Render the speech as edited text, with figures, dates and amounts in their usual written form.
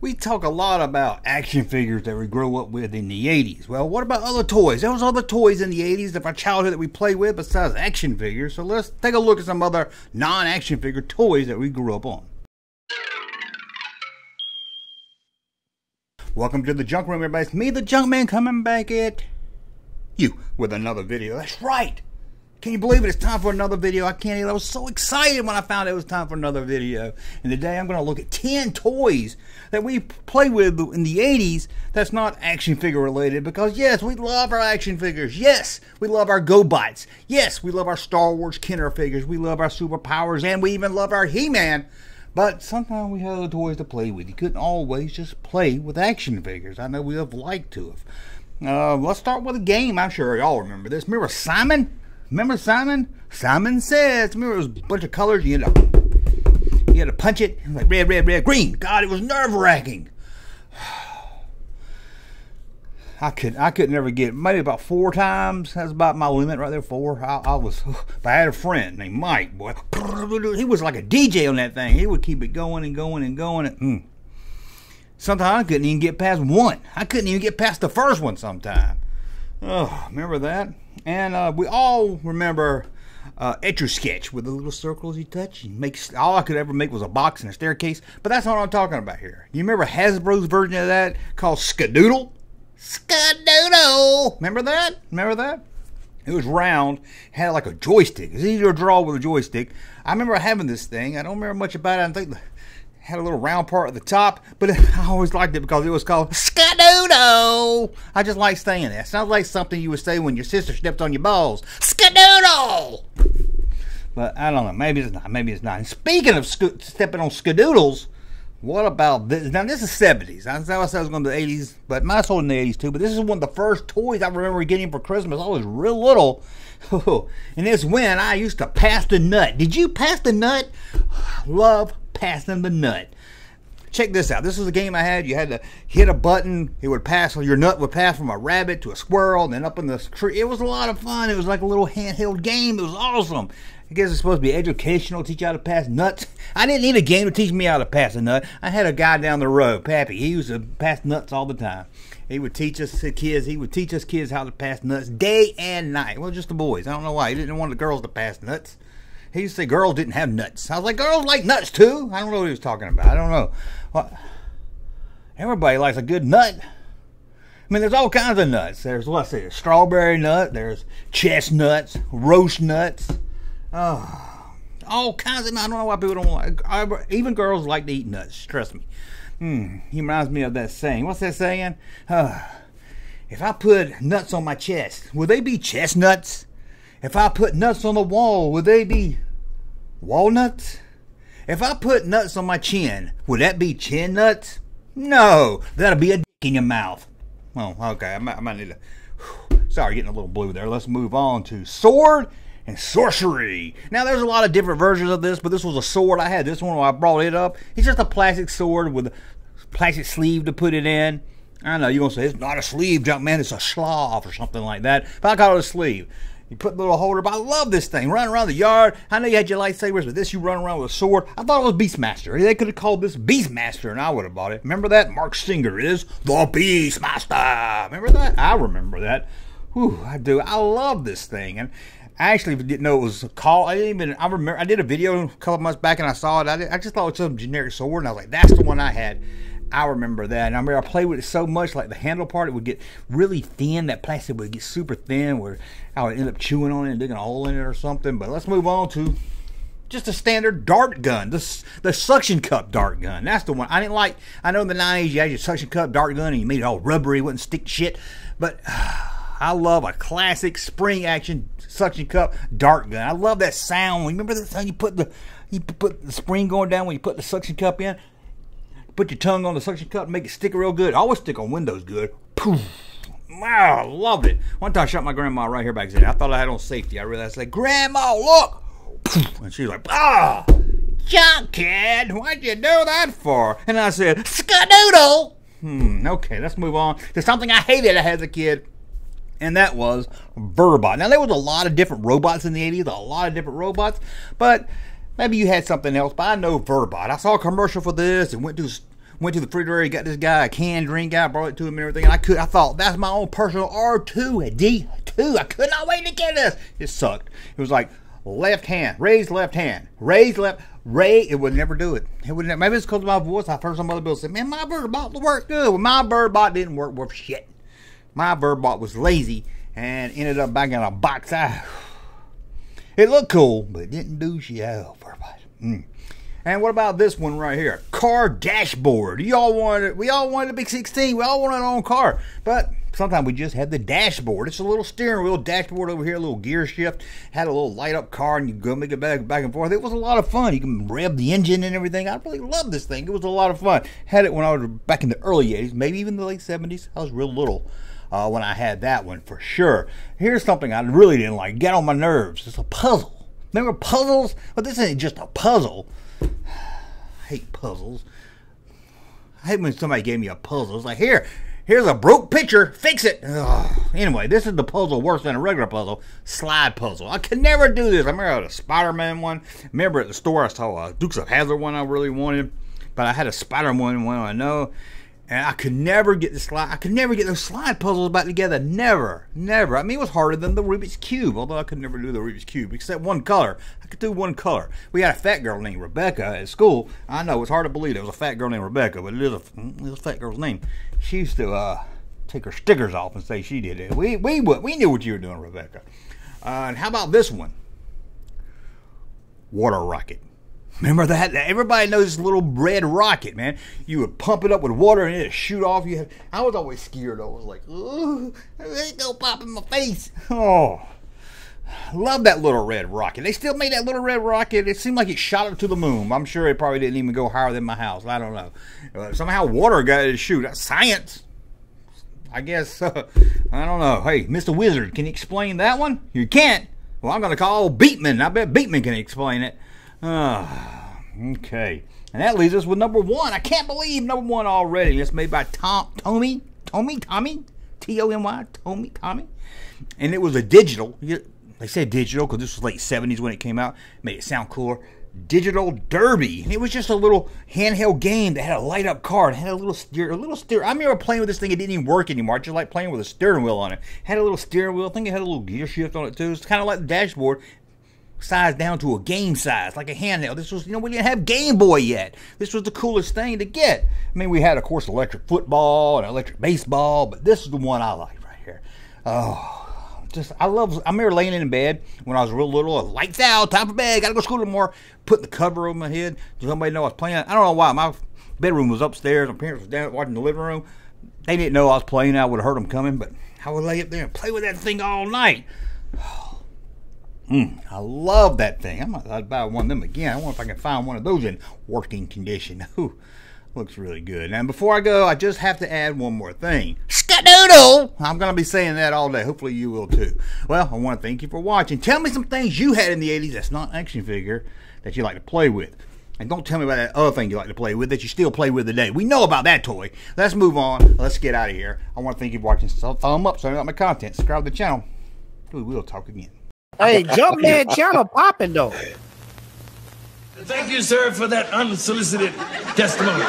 We talk a lot about action figures that we grew up with in the 80s. Well, what about other toys? There was other toys in the 80s of our childhood that we played with besides action figures. So let's take a look at some other non-action figure toys that we grew up on. Welcome to the Junk Room, everybody. It's me, the Junkman, coming back at you with another video. That's right. Can you believe it? It's time for another video. I can't even. I was so excited when I found it was time for another video. And today I'm going to look at 10 toys that we played with in the 80s that's not action figure related. Because yes, we love our action figures. Yes, we love our GoBots. Yes, we love our Star Wars Kenner figures. We love our superpowers. And we even love our He-Man. But sometimes we have other toys to play with. You couldn't always just play with action figures. I know we have liked to have. Let's start with a game. I'm sure y'all remember this. Remember Simon? Remember Simon? Simon Says. Remember it was a bunch of colors. You had to punch it. Like red, red, red, green. God, it was nerve-wracking. I could never get it. Maybe about 4 times. That's about my limit right there. 4. But I had a friend named Mike. Boy, he was like a DJ on that thing. He would keep it going and going and going. Sometimes I couldn't even get past 1. I couldn't even get past the first one sometimes. Oh, remember that? And we all remember Etch-a-Sketch with the little circles you touch. All I could ever make was a box and a staircase. But that's not what I'm talking about here. You remember Hasbro's version of that called Skadoodle? Skadoodle! Remember that? Remember that? It was round, had like a joystick. It was easier to draw with a joystick. I remember having this thing. I don't remember much about it. I think it had a little round part at the top, but I always liked it because it was called Skadoodle. I just like saying that. It sounds like something you would say when your sister stepped on your balls. Skadoodle! But I don't know. Maybe it's not. Maybe it's not. And speaking of stepping on Skadoodles, what about this? Now, this is 70s. I said I was going to the 80s, but mine's sold in the 80s too. But this is one of the first toys I remember getting for Christmas. I was real little. And it's when I used to pass the nut. Did you pass the nut? Love passing the nut. Check this out. This was a game I had. You had to hit a button. It would pass. Your nut would pass from a rabbit to a squirrel, and then up in the tree. It was a lot of fun. It was like a little handheld game. It was awesome. I guess it's supposed to be educational, teach you how to pass nuts. I didn't need a game to teach me how to pass a nut. I had a guy down the road, Pappy. He used to pass nuts all the time. He would teach us kids. He would teach us kids how to pass nuts day and night. Well, just the boys. I don't know why. He didn't want the girls to pass nuts. He used to say girls didn't have nuts. I was like, girls like nuts too. I don't know what he was talking about. I don't know. Well, everybody likes a good nut. I mean, there's all kinds of nuts. There's, let's see, strawberry nut. There's chestnuts, roast nuts. Oh, all kinds of nuts. I don't know why people don't like. Even girls like to eat nuts. Trust me. He reminds me of that saying. What's that saying? If I put nuts on my chest, will they be chestnuts? If I put nuts on the wall, would they be walnuts? If I put nuts on my chin, would that be chin nuts? No, that'll be a dick in your mouth. Oh, okay. I might need to. Sorry, getting a little blue there. Let's move on to sword and sorcery. Now, there's a lot of different versions of this, but this was a sword. I had this one when I brought it up. It's just a plastic sword with a plastic sleeve to put it in. I know you're gonna say it's not a sleeve, Junkman. It's a slav or something like that. But I call it a sleeve. You put the little holder, but I love this thing. Running around the yard. I know you had your lightsabers, but this you run around with a sword. I thought it was Beastmaster. They could have called this Beastmaster, and I would have bought it. Remember that? Mark Singer is the Beastmaster. Remember that? I remember that. Whew, I do. I love this thing. And I actually didn't know it was called. I did a video a couple months back, and I saw it. I just thought it was some generic sword, and I was like, that's the one I had. I remember that. And I remember I played with it so much, like the handle part, it would get really thin. That plastic would get super thin where I would end up chewing on it and digging a hole in it or something. But let's move on to just a standard dart gun. The suction cup dart gun. That's the one. I didn't like. I know in the 90s you had your suction cup dart gun and you made it all rubbery, wouldn't stick to shit. But I love a classic spring action suction cup dart gun. I love that sound. Remember the sound you put the spring going down when you put the suction cup in? Put your tongue on the suction cup and make it stick real good. I always stick on windows good. Poof. Wow, loved it. One time I shot my grandma right here back then. I thought I had on safety. I realized, like, Grandma, look! Poof. And she's like, junk kid, what'd you do that for? And I said, skadoodle! Okay, let's move on to something I hated as a kid. And that was Verbot. Now, there was a lot of different robots in the 80s. A lot of different robots. But maybe you had something else. But I know Verbot. I saw a commercial for this and went to Went to the refrigerator, got this guy a canned drink out, brought it to him and everything. And I thought, that's my own personal R2D2. I could not wait to get this. It sucked. It was like left hand, raised left hand, raised left, raise. It would never do it. It would never. Maybe it's because of my voice. I've heard some other people say, man, my bird bot worked good. Well, my bird bot didn't work worth shit. My bird bot was lazy and ended up back in a box. It looked cool, but it didn't do shit. Oh, bird bot. And what about this one right here? Car dashboard. We all wanted a big 16. We all wanted our own car. But sometimes we just had the dashboard. It's a little steering wheel dashboard over here, a little gear shift. Had a little light up car and you go make it back and forth. It was a lot of fun. You can rev the engine and everything. I really loved this thing. It was a lot of fun. Had it when I was back in the early 80s, maybe even the late 70s. I was real little when I had that one for sure. Here's something I really didn't like. Get on my nerves. It's a puzzle. Remember puzzles? But this ain't just a puzzle. I hate puzzles. I hate when somebody gave me a puzzle. It's like, here's a broke picture, fix it. Ugh. Anyway, this is the puzzle worse than a regular puzzle. Slide puzzle. I could never do this. I remember I had a Spider-Man one. Remember at the store I saw a Dukes of Hazzard one I really wanted. But I had a Spider-Man one I know. And I could never get the slide. I could never get those slide puzzles back together. Never. I mean, it was harder than the Rubik's Cube. Although I could never do the Rubik's Cube except one color. I could do one color. We had a fat girl named Rebecca at school. I know it's hard to believe there was a fat girl named Rebecca, but it is a fat girl's name. She used to take her stickers off and say she did it. We knew what you were doing, Rebecca. And how about this one? Water rocket. Remember that? Everybody knows this little red rocket, man. You would pump it up with water and it'd shoot off. I was always scared. I was like, ooh, it don't pop in my face. Oh, love that little red rocket. They still made that little red rocket. It seemed like it shot up to the moon. I'm sure it probably didn't even go higher than my house. I don't know. Somehow water got it to shoot. That's science. I guess. I don't know. Hey, Mr. Wizard, can you explain that one? You can't. Well, I'm going to call Beatman. I bet Beatman can explain it. Okay. And that leaves us with number one. I can't believe number one already. It's made by Tommy? Tommy? T-O-M-Y? Tommy? And it was a digital. They said digital because this was late 70s when it came out. Made it sound cooler. Digital Derby. And it was just a little handheld game that had a light up car and had a little steer. I remember playing with this thing. It didn't even work anymore. I just like playing with a steering wheel on it. Had a little steering wheel. I think it had a little gear shift on it too. It's kind of like the dashboard. Sized down to a game size, like a handheld. This was, we didn't have Game Boy yet. This was the coolest thing to get. I mean, we had, of course, electric football and electric baseball, but this is the one I like right here. Oh, I remember laying in bed when I was real little. Lights out, time for bed, gotta go to school tomorrow. Put the cover over my head. Did somebody know I was playing? I don't know why. My bedroom was upstairs. My parents was down watching the living room. They didn't know I was playing. I would have heard them coming, but I would lay up there and play with that thing all night. I love that thing. I'd buy one of them again. I wonder if I can find one of those in working condition. Ooh, looks really good. And before I go, I just have to add one more thing. Skadoodle! I'm going to be saying that all day. Hopefully you will too. Well, I want to thank you for watching. Tell me some things you had in the 80s that's not an action figure that you like to play with. And don't tell me about that other thing you like to play with that you still play with today. We know about that toy. Let's move on. Let's get out of here. I want to thank you for watching. So thumb up so you like my content. Subscribe to the channel. We will talk again. Hey, Junkman channel popping though. Thank you, sir, for that unsolicited testimony.